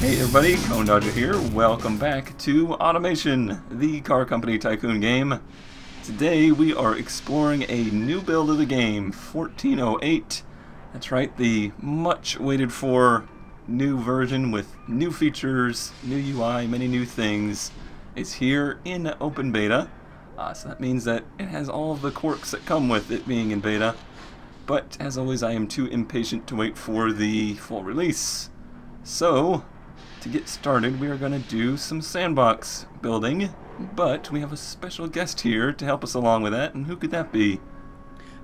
Hey everybody, Cone Dodger here. Welcome back to Automation, the car company tycoon game. Today we are exploring a new build of the game, 1408. That's right, the much waited for new version with new features, new UI, many new things is here in open beta. So that means that it has all of the quirks that come with it being in beta. But as always, I am too impatient to wait for the full release. So, to get started, we are going to do some sandbox building, but we have a special guest here to help us along with that, and who could that be?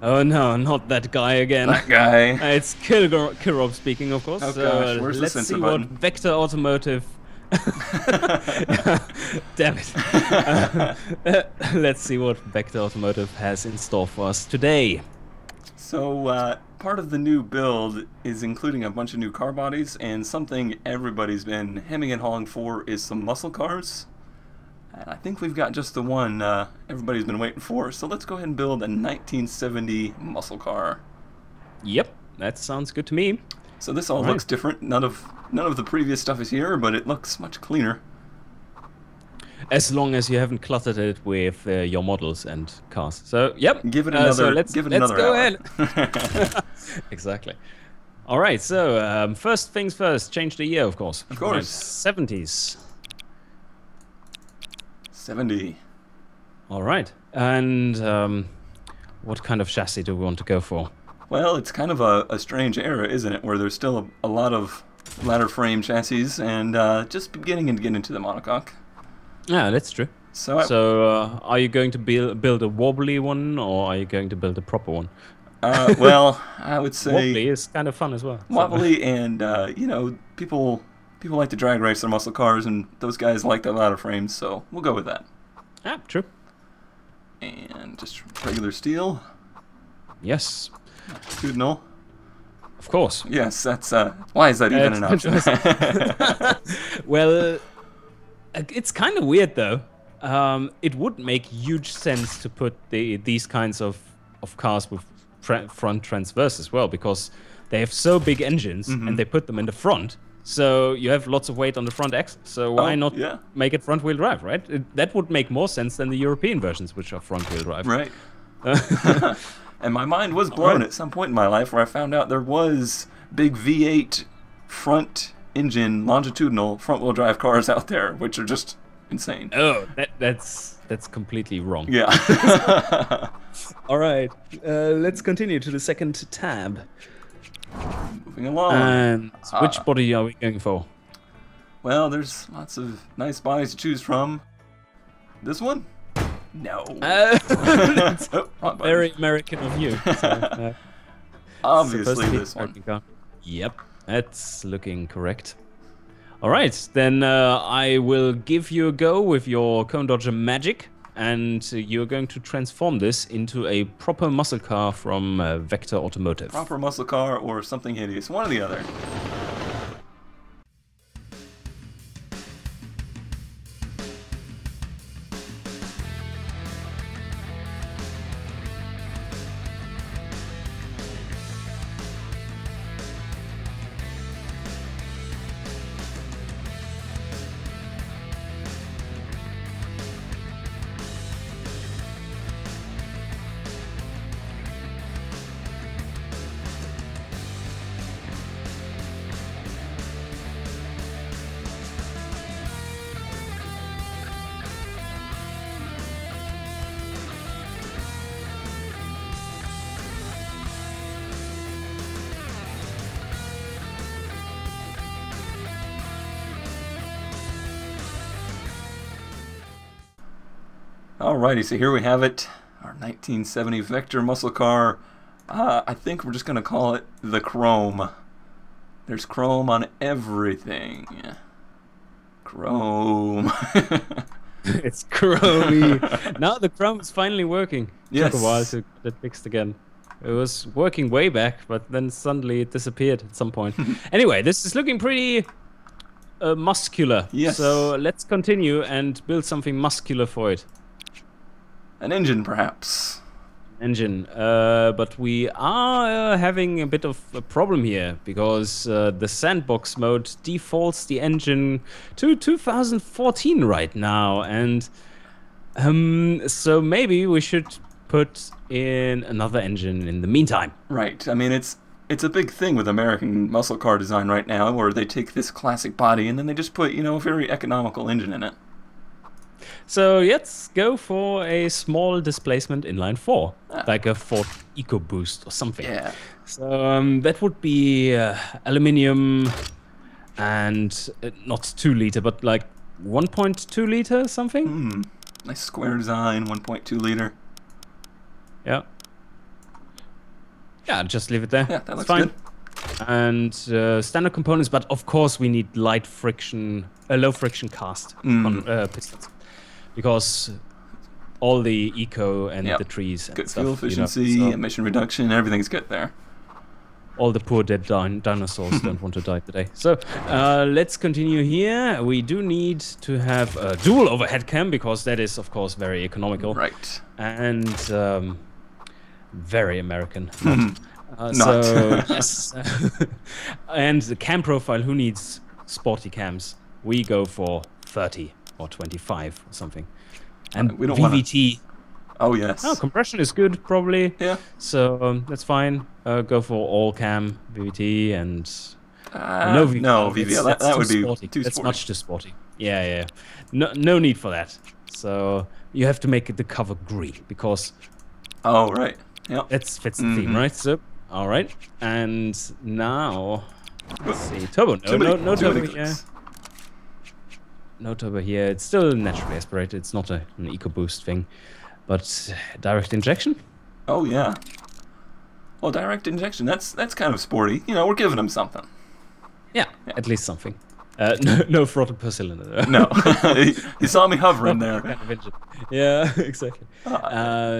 Oh no, not that guy again. That guy. It's Killrob speaking, of course. Oh gosh, where's the let's censor see button? what Vector Automotive... Damn it. Let's see what Vector Automotive has in store for us today. So, part of the new build is including a bunch of new car bodies, and something everybody's been hemming and hawing for is some muscle cars. And I think we've got just the one everybody's been waiting for, so let's go ahead and build a 1970 muscle car. Yep, that sounds good to me. So this all looks different. None of the previous stuff is here, but it looks much cleaner. As long as you haven't cluttered it with your models and cars. So, yep. Give it another. So let's go hour. ahead. Exactly. All right. So first things first. Change the year, of course. Of course. 70s. 70. All right. And what kind of chassis do we want to go for? Well, it's kind of a strange era, isn't it? Where there's still a lot of ladder frame chassis and just beginning to get into the monocoque. Yeah, that's true. So, are you going to build a wobbly one, or are you going to build a proper one? Well, I would say wobbly is kind of fun as well. Wobbly, and you know, people like to drag race their muscle cars, and those guys like their ladder frames, so we'll go with that. Ah, true. And just regular steel. Yes. Longitudinal. Of course. Yes, that's why is that even an option? Well. It's kind of weird though. It would make huge sense to put these kinds of cars with front transverse as well, because they have so big engines and they put them in the front, so you have lots of weight on the front axle. So why not make it front wheel drive, right? That would make more sense than the European versions, which are front wheel drive. Right. And my mind was blown at some point in my life where I found out there was big V8 front engine longitudinal front-wheel drive cars out there, which are just insane. Oh, that's completely wrong. Yeah. All right, let's continue to the second tab. Moving along. And which body are we going for? Well, there's lots of nice bodies to choose from. This one? No. That's very American of you. So, obviously this one. Yep. That's looking correct. All right, then I will give you a go with your Cone Dodger magic, and you're going to transform this into a proper muscle car from Vector Automotive. Proper muscle car or something hideous, one or the other. Alrighty, so here we have it, our 1970 Vector muscle car. I think we're just going to call it the Chrome. There's chrome on everything. Chrome. It's chromy. Now the chrome is finally working. Yes. Took a while to get fixed again. It was working way back, but then suddenly it disappeared at some point. Anyway, this is looking pretty muscular. Yes. So let's continue and build something muscular for it. An engine, perhaps. engine. But we are having a bit of a problem here because the sandbox mode defaults the engine to 2014 right now, and so maybe we should put in another engine in the meantime. Right. I mean, it's a big thing with American muscle car design right now, where they take this classic body and then they just put, you know, a very economical engine in it. So let's go for a small displacement inline 4, like a Ford EcoBoost or something. Yeah. So that would be aluminium and not 2 liter, but like 1.2 liter something. Nice square design, 1.2 liter. Yeah. Yeah, just leave it there. Yeah, that looks fine. good. And standard components, but of course we need low friction cast pistons, because all the eco and the trees and good stuff, fuel efficiency, you know, so emission reduction, everything's good there. all the poor dead dinosaurs don't want to die today. So let's continue here. We do need to have a dual overhead cam, because that is of course very economical. Right. And very American. Not. So yes. And the cam profile, who needs sporty cams? We go for 30 or 25 or something. And we don't VVT. Oh yes. Oh, compression is good probably. Yeah. So that's fine. Go for all cam VVT and no VVT. No VVT. That would be sporty. too That's sporty. much too sporty. Yeah. No need for that. So you have to make the cover green, because oh right. Yeah. that fits the theme, right? So all right. And now let's see. Turbo. No turbo here. No turbo here. It's still naturally aspirated. It's not an EcoBoost thing. But direct injection? Oh yeah. Well, direct injection. That's kind of sporty. You know, we're giving them something. Yeah, at least something. No throttle per cylinder. Though. No, you saw me hovering there. Yeah, exactly.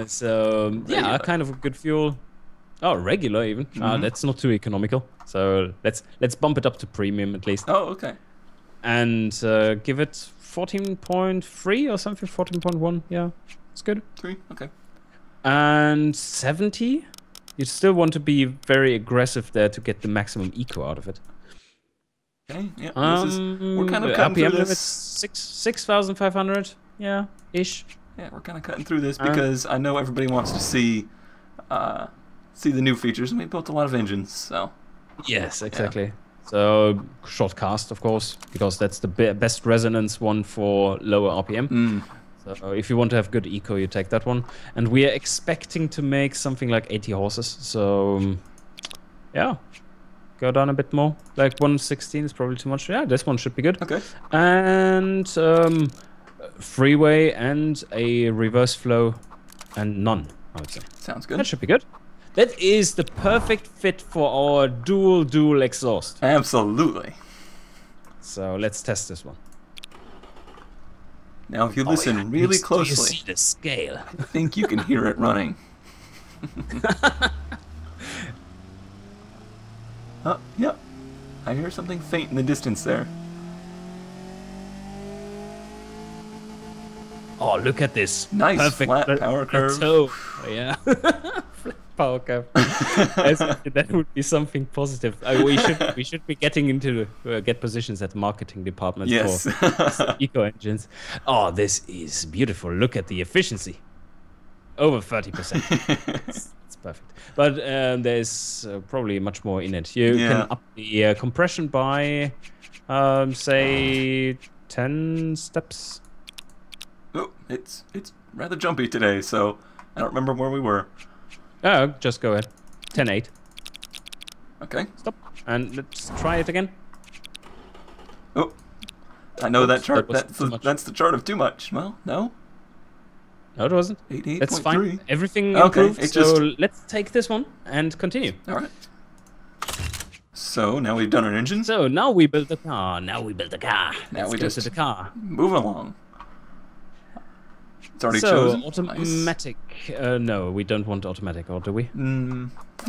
So yeah, kind of a good fuel. Oh, regular even. That's not too economical. So let's bump it up to premium at least. Oh, okay. And give it 14.3 or something. 14.1. Yeah, it's good. 3. Okay. And 70. You still want to be very aggressive there to get the maximum eco out of it. Okay. Yeah. We're kind of cutting RPM through limit this. 6,500. Yeah, ish. Yeah, we're kind of cutting through this because I know everybody wants to see the new features, and we built a lot of engines. So. Yes, exactly. Yeah. So short cast, of course, because that's the best resonance one for lower RPM. So if you want to have good eco, you take that one. And we are expecting to make something like 80 horses. So yeah, go down a bit more. Like 116 is probably too much. Yeah, this one should be good. Okay. And freeway and a reverse flow and none, I would say. Sounds good. That should be good. That is the perfect fit for our dual exhaust. Absolutely. So let's test this one. Now, if you listen really closely, you see the scale. I think you can hear it running. Oh, yep. I hear something faint in the distance there. Oh, look at this. Nice perfect flat power curve. Plateau. Yeah. Power curve. That would be something positive. We should be getting into get positions at marketing department for eco engines. Oh, this is beautiful. Look at the efficiency. Over 30%. It's perfect. But there's probably much more in it. You can up the compression by, say, 10 steps. Oh, it's rather jumpy today, so I don't remember where we were. Oh, just go ahead. 10.8. Okay. Stop. And let's try it again. Oh, I know that chart. That's the chart of too much. Well, no. No, it wasn't. 88.3. That's fine. Everything improved. So let's take this one and continue. All right. So now we've done our engine. So now we build the car. Now we Now let's we go just to the car. move along. It's already chosen. chosen. Automatic. Nice. No, we don't want automatic, or do we?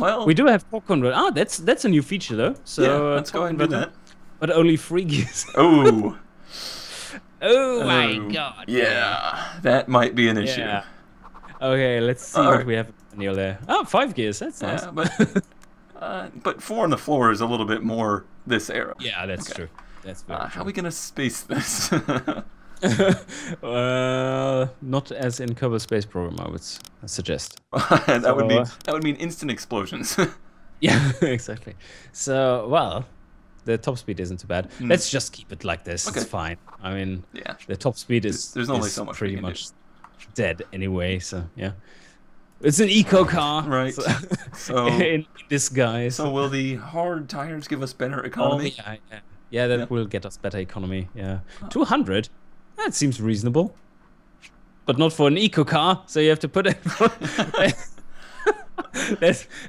Well, we do have torque converter. Ah, that's a new feature though. So yeah, let's go ahead and do that. But only 3 gears. Oh. Oh my god. Yeah, that might be an issue. Okay, let's see what we have manual there. Oh, 5 gears. That's nice. But 4 on the floor is a little bit more this era. Yeah, that's true. That's very true. How are we gonna space this? Not as in Kerbal Space Program, I would suggest. That would mean instant explosions. Yeah, exactly. So, well, the top speed isn't too bad. Let's just keep it like this. Okay. It's fine. I mean, the top speed is there's only so much pretty much dead anyway. So yeah, it's an eco car, right? So in disguise. So will the hard tires give us better economy? Oh, yeah, that will get us better economy. Yeah, 200. That seems reasonable, but not for an eco car. So you have to put it.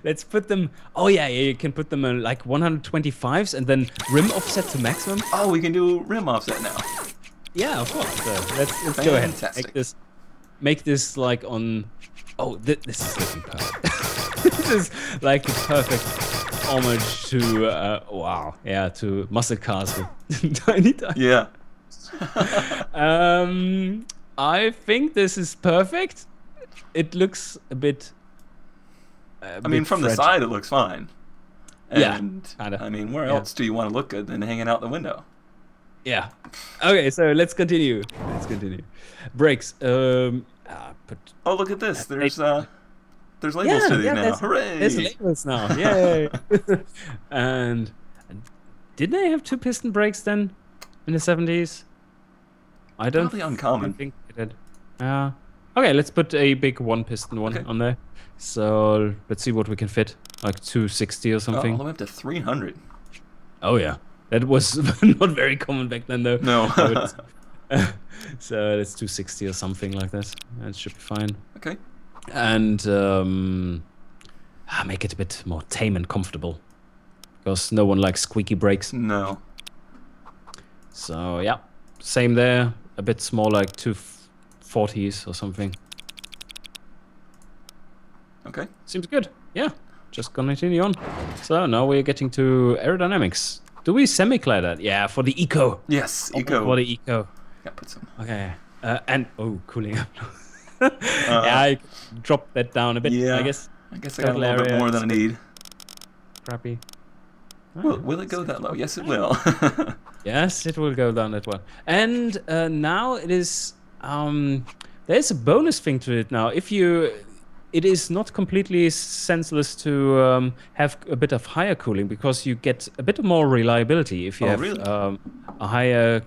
Let's put them. Oh yeah, you can put them in like 125s and then rim offset to maximum. Oh, we can do rim offset now. Yeah, of course. So let's go ahead. Make this like on. Oh, this is looking perfect. This is like a perfect homage to to muscle cars with tiny tires. Yeah. I think this is perfect. It looks a bit. I mean, from the side, it looks fine. And, kinda. I mean, where else do you want to look good than hanging out the window? Yeah. Okay, so let's continue. Brakes. Oh, look at this. There's labels to these now. Hooray! There's labels now. Yay! and did they have 2-piston brakes then in the 70s? I don't. Probably uncommon. Think they did. Okay, let's put a big 1-piston one on there. So let's see what we can fit, like 260 or something. All the way up to 300. Oh yeah, that was not very common back then though. No. So let's 260 or something like this. That should be fine. Okay. And make it a bit more tame and comfortable, because no one likes squeaky brakes. No. So yeah, same there. A bit small, like 240s or something. Okay. Seems good. Yeah. Just continue on. So now we're getting to aerodynamics. Do we semi-clad that? Yeah, for the eco. Yes, eco. For the eco. Yeah, put some. Okay. And cooling up. Yeah, I dropped that down a bit. Yeah. I guess. I got a little bit more than I need. Crappy. Will it go that low? Yes, it will. Yes, it will go down that well. And now it is. There's a bonus thing to it now. It is not completely senseless to have a bit of higher cooling, because you get a bit more reliability if you have a higher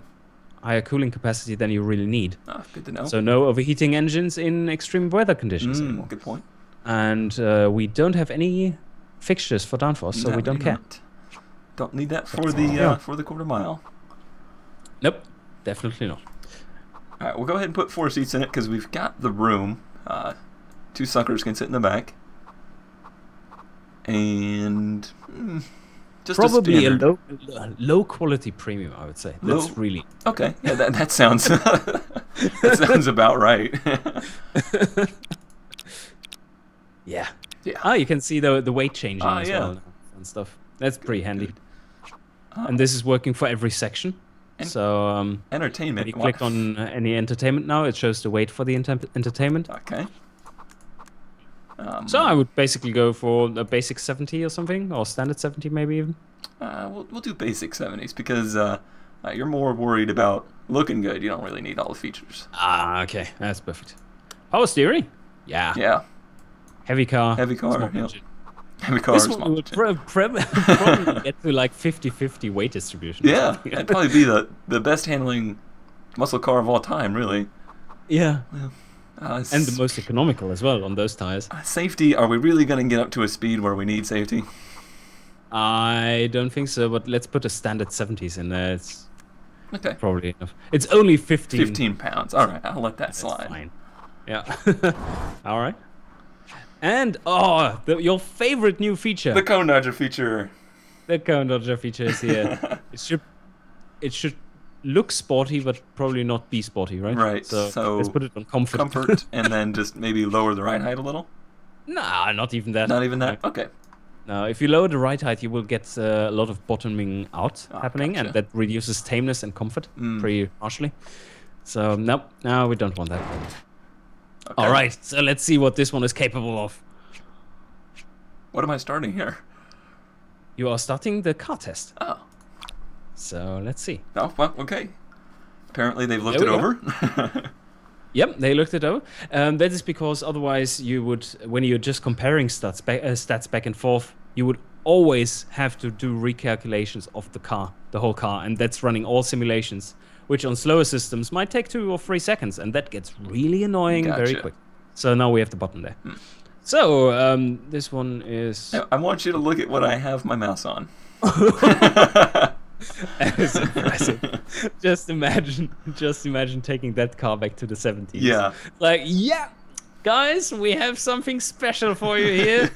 cooling capacity than you really need. Oh, good to know. So no overheating engines in extreme weather conditions anymore. Good point. And we don't have any fixtures for downforce, so we don't care. Don't need that for the quarter mile. Nope, definitely not. All right, we'll go ahead and put 4 seats in it because we've got the room. 2 suckers can sit in the back. And just probably a low quality premium, I would say. That's really okay. Yeah, that sounds that sounds about right. Yeah. Oh, you can see the weight changing as well and stuff. That's pretty handy. And this is working for every section. So entertainment. When you click on any entertainment now, it shows the weight for the entertainment. Okay. So I would basically go for a basic 70 or something, or standard 70 maybe even. We'll do basic 70s because you're more worried about looking good. You don't really need all the features. Okay, that's perfect. Power steering. Yeah. Heavy car. Heavy car. Yeah. Heavy car. This one would probably get to like 50-50 weight distribution. Yeah, it'd probably be the best handling muscle car of all time, really. Yeah. And the most economical as well on those tires. Safety, are we really going to get up to a speed where we need safety? I don't think so, but let's put a standard 70s in there. It's okay. Probably enough. It's only 15 pounds. All right, I'll let that slide. Fine. Yeah. All right. And, your favorite new feature. The cone dodger feature. The cone dodger feature is here. It should look sporty, but probably not be sporty, right? Right. So let's put it on comfort. Comfort, and then just maybe lower the ride height a little? Nah, not even that. Not even that? Okay. Now, if you lower the ride height, you will get a lot of bottoming out happening, and that reduces tameness and comfort pretty harshly. So, no, we don't want that. Okay. All right, so let's see what this one is capable of. What am I starting here? You are starting the car test. Oh. So let's see. Oh, well, okay. Apparently they've looked it over. Yep, they looked it over. That is because otherwise you would, when you're just comparing stats back and forth, you would always have to do recalculations of the whole car, and that's running all simulations, which on slower systems might take 2 or 3 seconds, and that gets really annoying very quick. So now we have the button there. So this one is... I want you to look at what I have my mouse on. That is impressive. Just imagine taking that car back to the 70s. Yeah. Like, yeah, guys, we have something special for you here.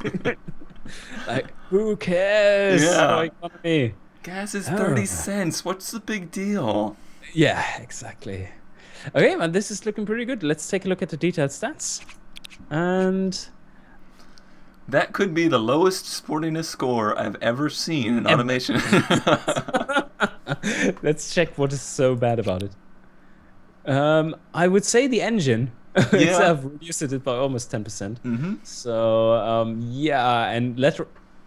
Like, who cares? Yeah. Economy. Gas is 30 cents. What's the big deal? Yeah, exactly. Okay, man, this is looking pretty good. Let's take a look at the detailed stats. And... that could be the lowest sportiness score I've ever seen in automation. Let's check what is so bad about it. I would say the engine itself reduced it by almost 10%. So, yeah, and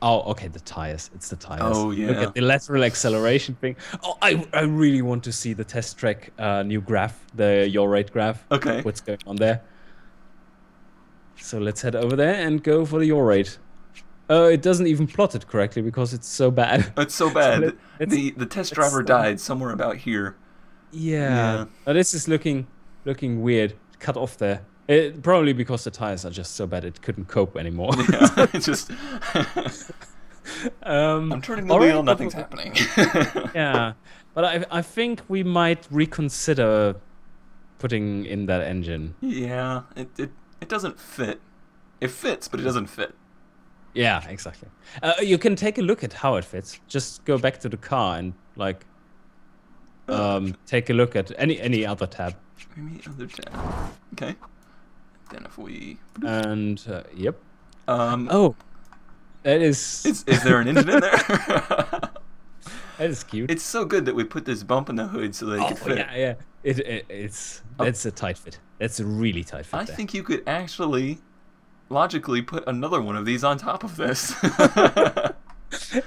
oh, okay, the tires. It's the tires. Oh, yeah. Look at the lateral acceleration thing. Oh, I really want to see the test track new graph, the yaw rate graph. Okay. What's going on there? So let's head over there and go for the yaw rate. It doesn't even plot it correctly because it's so bad. It's so bad. So the test driver died somewhere about here. Yeah. Now this is looking weird. Cut off there. Probably because the tires are just so bad it couldn't cope anymore. Yeah, it's just... I'm turning the wheel, nothing's happening. Yeah, but I think we might reconsider putting in that engine. Yeah, it doesn't fit. It fits, but it doesn't fit. Yeah, exactly. You can take a look at how it fits. Just go back to the car and like take a look at any other tab. Any other tab. Okay. Then if we... and yep. Oh, that is... Is there an engine in there? That is cute. It's so good that we put this bump in the hood so they can fit. Yeah. That's a tight fit. That's a really tight fit. I think you could actually logically put another one of these on top of this.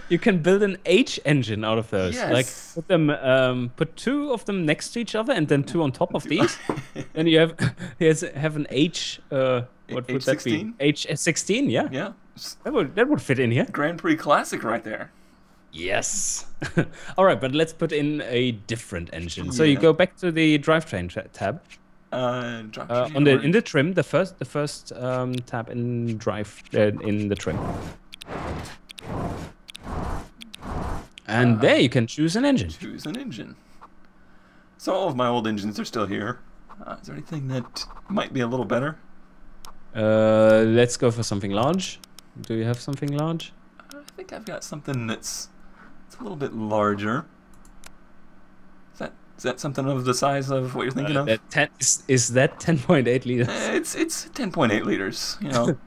You can build an H engine out of those. Yes. Like put 2 of them next to each other and then 2 on top of these. And you have an H. What would that be? H16. Yeah. Yeah. That would fit in here. Grand Prix Classic right there. Yes. All right, but let's put in a different engine. So you go back to the drivetrain tab. In the trim, the first tab in drive in the trim. And there you can choose an engine. Choose an engine. So all of my old engines are still here. Is there anything that might be a little better? Let's go for something large. Do you have something large? I think I've got something that's a little bit larger. Is that something of the size of what you're thinking of? Is that 10.8 liters? It's 10.8 liters. You know.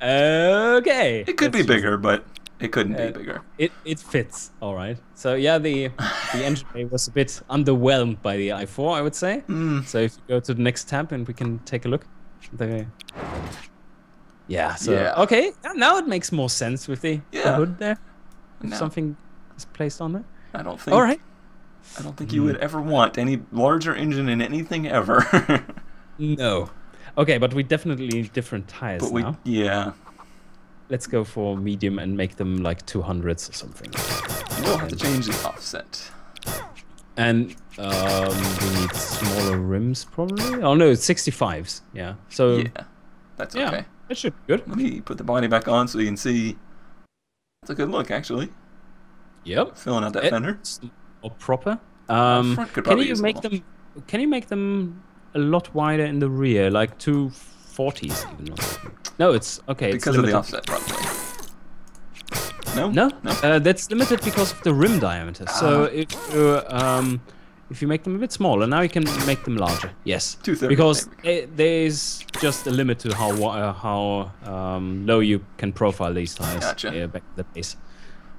Okay. It could be bigger, but it couldn't be bigger. It fits. All right. So yeah, the engine bay was a bit underwhelmed by the i4, I would say. So if you go to the next tab and we can take a look. Okay. Now it makes more sense with the hood there. If something is placed on there. I don't think. All right. I don't think you would ever want any larger engine in anything ever. No. Okay, but we definitely need different tires now. Yeah. Let's go for medium and make them like 200s or something. We'll have to change the offset. And we need smaller rims probably. Oh no, it's 65s. Yeah. So yeah, that's okay. Yeah, that should be good. Let me put the body back on so you can see. It's a good look, actually. Yep. Filling out that fender. Or proper. Front could probably Can you make them a lot wider in the rear, like 240s even? No, it's okay. Because of the offset, probably. No. That's limited because of the rim diameter. So if you make them a bit smaller, now you can make them larger. Yes, 230. Because there's just a limit to how low you can profile these tires. Gotcha. Back to the base.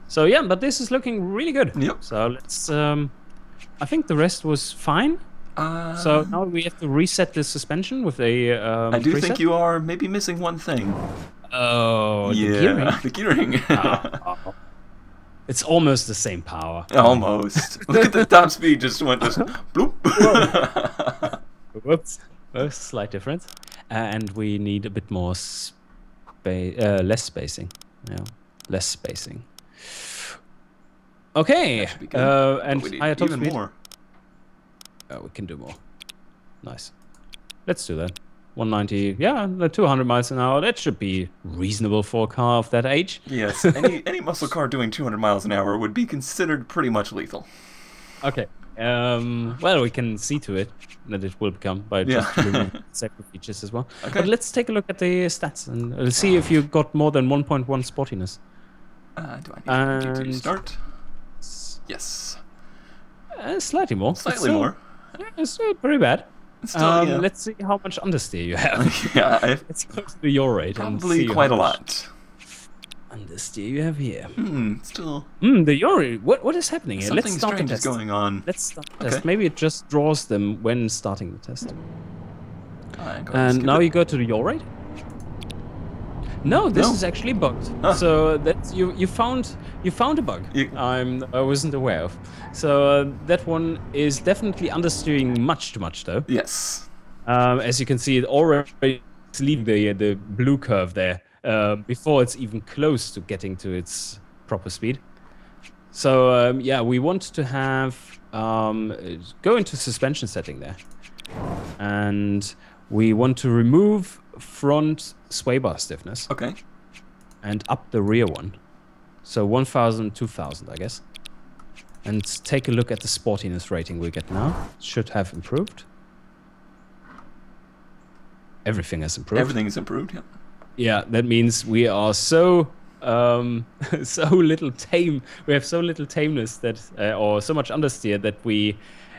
So yeah, but this is looking really good. Yep. So let's. I think the rest was fine. So now we have to reset the suspension with a I do preset? think you are maybe missing one thing. Oh, Yeah, the gearing. the gearing. Oh. It's almost the same power. Almost. Look at the top speed just went this bloop. Whoops. Oh, slight difference. And we need a bit more less spacing. Yeah, less spacing. Okay. And we need higher top even speed. more. Oh, we can do more. Nice. Let's do that. 190, yeah, 200 miles an hour. That should be reasonable for a car of that age. Yes, any muscle car doing 200 miles an hour would be considered pretty much lethal. Okay. Well, we can see to it that it will become by just removing separate features as well. Okay. But let's take a look at the stats and see if you got more than 1.1 sportiness. Do I need to start? Yes. Slightly more. Slightly more. Yeah, it's pretty bad. Still, yeah. Let's see how much understeer you have. Yeah, Let's go to the yaw rate probably and see quite a how much lot. understeer you have here. Still. The yaw rate. What is happening here? Something Let's start strange the is test. going on. Let's start the test. Maybe it just draws them when starting the test. Go And skip now it. you go to the yaw rate. No, this is actually bugged. So that's you found a bug. I wasn't aware of. So that one is definitely understeering much too much though. Yes. As you can see, it already is leaving the blue curve there before it's even close to getting to its proper speed. So yeah, we want to have go into suspension setting there, and we want to remove front sway bar stiffness. Okay. And up the rear one. So 1000, 2000, I guess. And take a look at the sportiness rating we get now. Should have improved. Everything has improved. Everything is improved, yeah. Yeah, that means we are so so little tame. We have so little tameness that, or so much understeer that we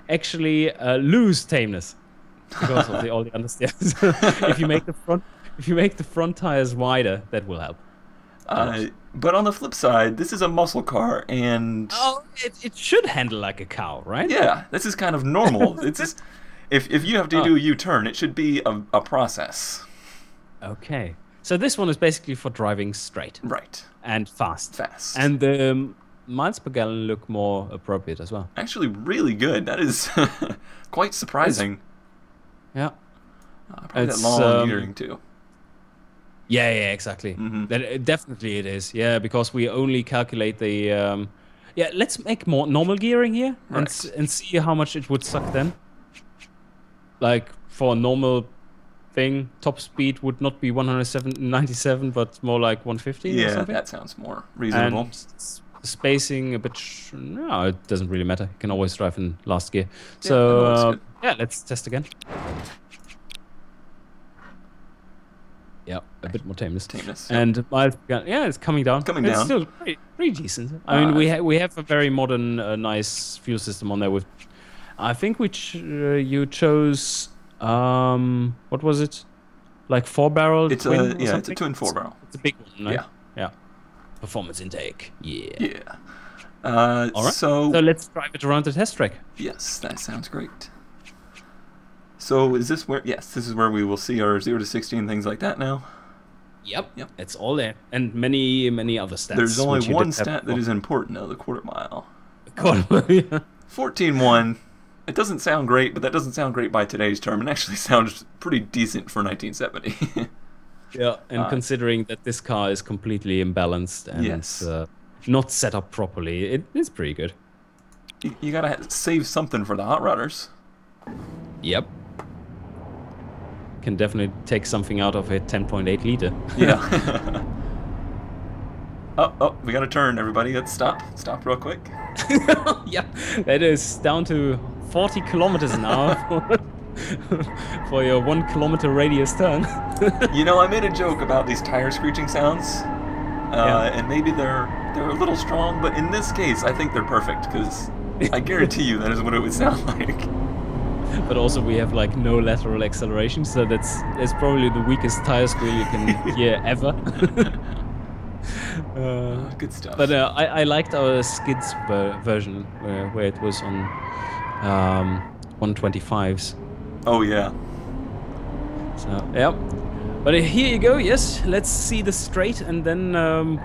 actually lose tameness because of all the understeer. If you make the front tires wider, that will help. But on the flip side, this is a muscle car, and it should handle like a cow, right? yeah, this is kind of normal. It's just if you have to do a U-turn, it should be a process. Okay, so this one is basically for driving straight, right, and fast. And the miles per gallon look more appropriate as well. Actually, really good. That is quite surprising. Yeah, probably that long metering too. Yeah, exactly. That definitely it is. Yeah, because we only calculate the. Yeah, let's make more normal gearing here and see how much it would suck then. Like for a normal thing, top speed would not be 197, but more like 150. Yeah, or something. that sounds more reasonable. And spacing a bit. No, it doesn't really matter. You can always drive in last gear. Yeah, So yeah, let's test again. Yeah, a bit more tameness. And yeah, it's coming down. It's still pretty decent. I mean, we have a very modern, nice fuel system on there. With, I think you chose what was it? Like 4-barrel. It's it's a twin 4-barrel. It's a big one, right? Yeah. Performance intake. Yeah. Yeah. All right. So let's drive it around the test track. Yes, that sounds great. So is this where? Yes, this is where we will see our 0 to 60 and things like that now. Yep. It's all there, and many other stats. There's only one stat that is important, though: the quarter mile. Yeah. 14.1. It doesn't sound great, but that doesn't sound great by today's term. It actually sounds pretty decent for 1970. Yeah, and considering that this car is completely imbalanced and not set up properly, it's pretty good. You gotta save something for the hot rodders. Yep. Can definitely take something out of a 10.8 liter. Yeah. oh, we got to turn, everybody. Let's stop. Stop real quick. Yeah, that is down to 40 kilometers an hour for your 1 kilometer radius turn. You know, I made a joke about these tire screeching sounds, and maybe they're a little strong, but in this case, I think they're perfect because I guarantee you that is what it would sound like. But also we have like no lateral acceleration, so that's probably the weakest tire squeal you can hear ever. Good stuff. But I liked our skids version where it was on 125s. Oh yeah. So yeah, but here you go. Yes, let's see the straight, and then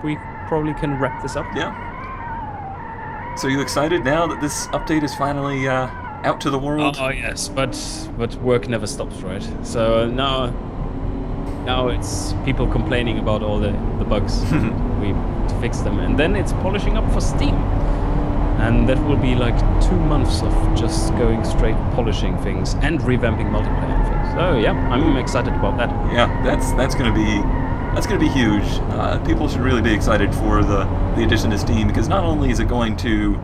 we probably can wrap this up. Yeah. So you excited now that this update is finally out to the world? Oh yes, but work never stops, right? So now it's people complaining about all the bugs. We fix them, and then it's polishing up for Steam, and that will be like 2 months of just going straight polishing things and revamping multiplayer and things. So yeah, I'm excited about that. Yeah, that's gonna be huge. People should really be excited for the addition to Steam, because not only is it going to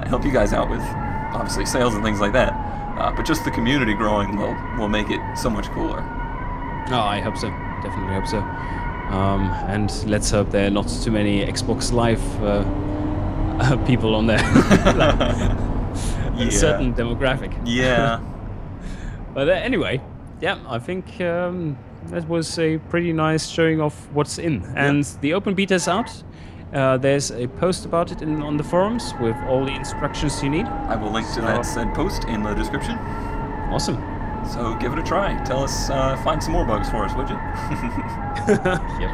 help you guys out with obviously sales and things like that, but just the community growing will make it so much cooler. Oh, I hope so. Definitely hope so. And let's hope there are not too many Xbox Live people on there. Yeah. A certain demographic. Yeah. But anyway, yeah, I think that was a pretty nice showing of what's in. And the open beta is out. There's a post about it on the forums with all the instructions you need. I will link to that said post in the description. Awesome. So give it a try. Tell us, find some more bugs for us, would you? Yep.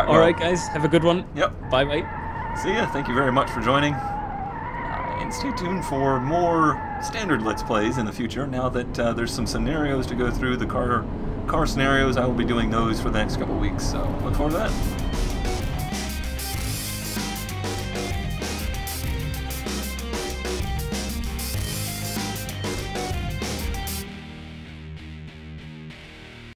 All right, guys. Have a good one. Yep. Bye-bye. See ya. Thank you very much for joining. And stay tuned for more standard Let's Plays in the future. Now that there's some scenarios to go through, the car scenarios, I will be doing those for the next couple weeks. So look forward to that.